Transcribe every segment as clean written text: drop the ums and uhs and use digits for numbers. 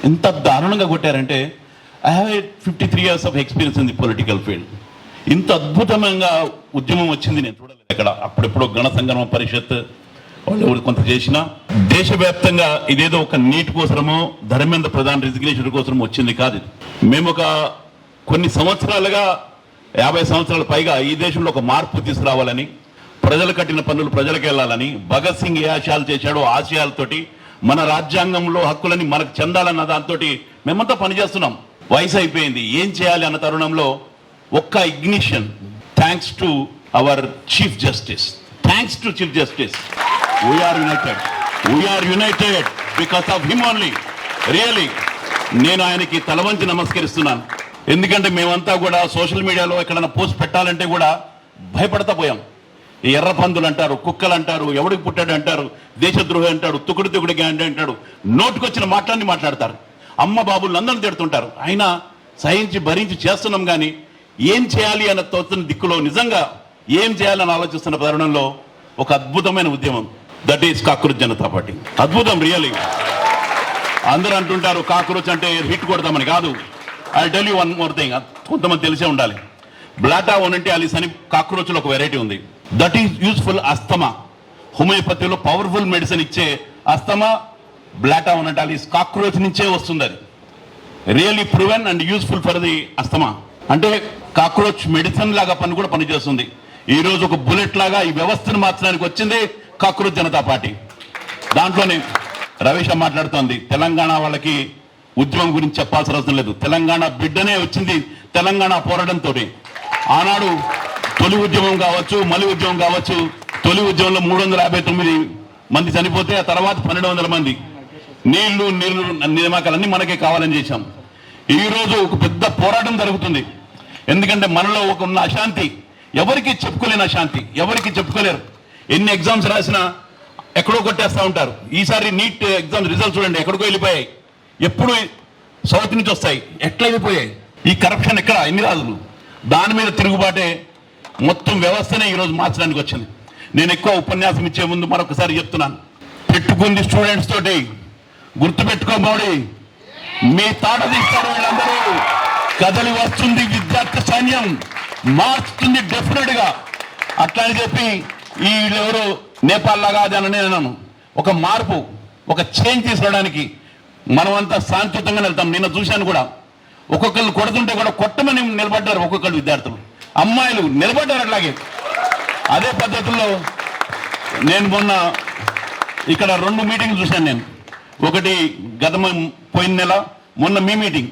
ఇంత దారుణంగా కొట్టారంటే I have 53 years of experience in the political field. ఇంత అద్భుతంగా ఉద్యమం వచ్చింది నేను చూడలేదు ఇక్కడ. అప్పుడెప్పుడు గణ సంగమ పరిషత్ వాళ్ళు కొంత చేసినా, దేశవ్యాప్తంగా ఇదేదో ఒక నీట్ కోసమో ధర్మేంద్ర ప్రధాన్ రిజిగ్నేషన్ కోసమో వచ్చింది కాదు. మేము ఒక కొన్ని సంవత్సరాలుగా 50 సంవత్సరాల పైగా ఈ దేశంలో ఒక మార్పు తీసుకురావాలని, ప్రజలు కట్టిన పన్నులు ప్రజలకు వెళ్ళాలని, భగత్ సింగ్ ఏ ఆశయాలు చేశాడో ఆశయాలతోటి మన రాజ్యాంగంలో హక్కులని మనకు చెందాలన్న దాంతో మేమంతా పనిచేస్తున్నాం. వయసు అయిపోయింది, ఏం చేయాలి అన్న తరుణంలో ఒక్క ఇగ్నిషన్. Thanks to our chief justice, thanks to chief justice. We are united because of him only. Really నేను ఆయనకి తలవంచి నమస్కరిస్తున్నాను. ఎందుకంటే మేమంతా కూడా సోషల్ మీడియాలో ఎక్కడైనా పోస్ట్ పెట్టాలంటే కూడా భయపడతా పోయాం. ఈ ఎర్ర పందులు అంటారు, కుక్కలు అంటారు, ఎవడికి పుట్టాడు అంటారు, దేశద్రోహి అంటాడు, తుకుడు గ్యాండి అంటాడు, నోటుకొచ్చిన మాటలన్నీ మాట్లాడతారు, అమ్మ బాబులు అందరిని తిడుతుంటారు. అయినా సహించి భరించి చేస్తున్నాం. కానీ ఏం చేయాలి అన్న తోస్తున్న దిక్కులో నిజంగా ఏం చేయాలని ఆలోచిస్తున్న తరుణంలో ఒక అద్భుతమైన ఉద్యమం, that is cockroach Janata party. అద్భుతం రియలీ. అందరూ అంటుంటారు కాక్రోచ్ అంటే హిట్ కొడతామని. కాదు. I tell you one more thing, కొంతమంది తెలిసే ఉండాలి. బ్లాటా ఒనంటి అలిస్ అని కాక్రోచ్లో ఒక వెరైటీ ఉంది. That is useful asthma. హోమియోపతిలో పవర్ఫుల్ మెడిసిన్ ఇచ్చే అస్తమా బ్లాటా ఒనంటి అలిస్ కాక్రోచ్ నుంచే వస్తుంది. అది really proven and useful for the asthma. అంటే కాక్రోచ్ మెడిసిన్ లాగా పని కూడా పనిచేస్తుంది. ఈ రోజు ఒక బుల్లెట్ లాగా ఈ వ్యవస్థను మార్చడానికి వచ్చింది కాక్రోచ్ జనతా పార్టీ. దాంట్లోనే రవీష్ మాట్లాడుతోంది, తెలంగాణ వాళ్ళకి ఉద్యమం గురించి చెప్పాల్సిన అవసరం లేదు. తెలంగాణ బిడ్డనే వచ్చింది తెలంగాణ పోరాటంతో. ఆనాడు తొలి ఉద్యమం కావచ్చు, మలి ఉద్యమం కావచ్చు. తొలి ఉద్యమంలో 359 మంది చనిపోతే ఆ తర్వాత 1200 మంది. నీళ్లు నియామకాలన్నీ మనకే కావాలని చేశాం. ఈ రోజు ఒక పెద్ద పోరాటం జరుగుతుంది. ఎందుకంటే మనలో ఒక ఉన్న అశాంతి, ఎవరికి చెప్పుకోలేని అశాంతి, ఎవరికి చెప్పుకోలేరు. ఎన్ని ఎగ్జామ్స్ రాసినా ఎక్కడో కొట్టేస్తూ ఉంటారు. ఈసారి నీట్ ఎగ్జామ్స్ రిజల్ట్ చూడండి, ఎక్కడికో వెళ్ళిపోయాయి. ఎప్పుడు సౌత్ నుంచి వస్తాయి, ఎట్లా వెళ్ళిపోయాయి. ఈ కరప్షన్ ఎక్కడ, ఎన్ని రాజులు. దాని మీద తిరుగుబాటే మొత్తం వ్యవస్థనే ఈరోజు మార్చడానికి వచ్చింది. నేను ఎక్కువ ఉపన్యాసం ఇచ్చే ముందు మరొకసారి చెప్తున్నాను, పెట్టుకుంది స్టూడెంట్స్ తోటి. గుర్తుపెట్టుకోబోడి, మీ తాట తీస్తారు వీళ్ళందరూ. కదలి వస్తుంది విద్యార్థి సైన్యం, మార్చుతుంది డెఫినెట్ గా. అట్లా అని చెప్పి వీళ్ళెవరు నేపాల్ లాగా అది అని నేను ఒక మార్పు, ఒక చేంజ్ తీసుకురావడానికి మనమంతా శాంతియుతంగా వెళ్తాం. నిన్న చూశాను కూడా, ఒక్కొక్కరు కొడుతుంటే కూడా కొట్టమని నిలబడ్డారు. ఒక్కొక్కరు విద్యార్థులు, అమ్మాయిలు నిలబడ్డారు. అట్లాగే అదే పద్ధతుల్లో నేను మొన్న ఇక్కడ 2 మీటింగ్లు చూశాను నేను. ఒకటి పోయిన నెల, మొన్న మీ meeting.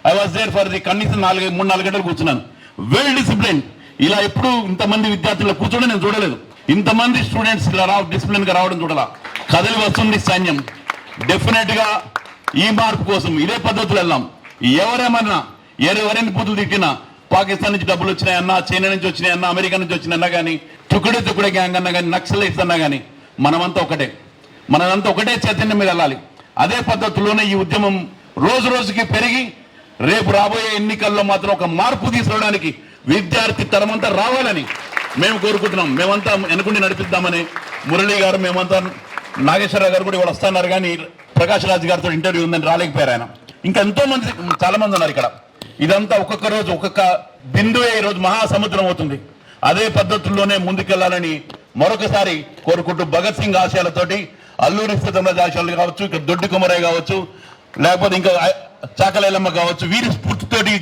I was there for the కనీసం 3-4 గంటలు కూర్చున్నాను. Well discipline. ఇలా ఎప్పుడు ఇంతమంది విద్యార్థులు కూర్చోడం నేను చూడలేదు. ఇంతమంది స్టూడెంట్స్ ఇలా డిసిప్లిన్ గా రావడం చూడాల. కదలి వస్తుంది సైన్యం. డెఫినెట్ గా ఈ మార్పు కోసం ఇదే పద్ధతులు వెళ్దాం. ఎవరేమన్నా ఎవరైనా బూతులు తిట్టినా, పాకిస్తాన్ నుంచి డబ్బులు వచ్చినాయన్నా, చైనా నుంచి వచ్చినాయన్నా, అమెరికా నుంచి వచ్చినాయన్నా కానీ, తుకుడే గ్యాంగ్ అన్నా కానీ, నక్సలైట్స్ అన్నా కానీ, మనమంతా ఒకటే చైతన్యం మీద వెళ్ళాలి. అదే పద్ధతిలోనే ఈ ఉద్యమం రోజు రోజుకి పెరిగి రేపు రాబోయే ఎన్నికల్లో మాత్రం ఒక మార్పు తీసుకురావడానికి విద్యార్థి తరమంతా రావాలని మేము కోరుకుంటున్నాం. మేమంతా వెనుకుండి నడిపిద్దామని మురళీ గారు, మేమంతా నాగేశ్వరరావు గారు కూడా ఇవాళ వస్తున్నారు. కానీ ప్రకాష్ రాజ్ గారితో ఇంటర్వ్యూ ఉందని రాలేకపోయారు ఆయన. ఇంకా ఎంతో మంది, చాలా మంది ఉన్నారు ఇక్కడ. ఇదంతా ఒక్కొక్క రోజు ఒక్కొక్క బిందువే ఈరోజు మహాసముద్రం అవుతుంది. అదే పద్ధతుల్లోనే ముందుకెళ్లాలని మరొకసారి కోరుకుంటూ, భగత్ సింగ్ ఆశయాలతోటి, అల్లూరి సీతారామరాజు ఆశయాలు కావచ్చు, ఇక్కడ దొడ్డి కుమరయ్య కావచ్చు, లేకపోతే ఇంకా చాకలేలమ్మ కావచ్చు, వీరి స్ఫూర్తితోటి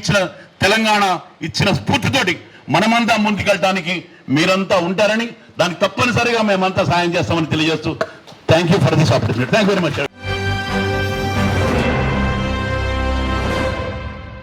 తెలంగాణ ఇచ్చిన స్ఫూర్తితోటి మనమంతా ముందుకెళ్ళడానికి మీరంతా ఉంటారని, దానికి తప్పనిసరిగా మేమంతా సాయం చేస్తామని తెలియజేస్తూ thank you for this opportunity. Thank you very much.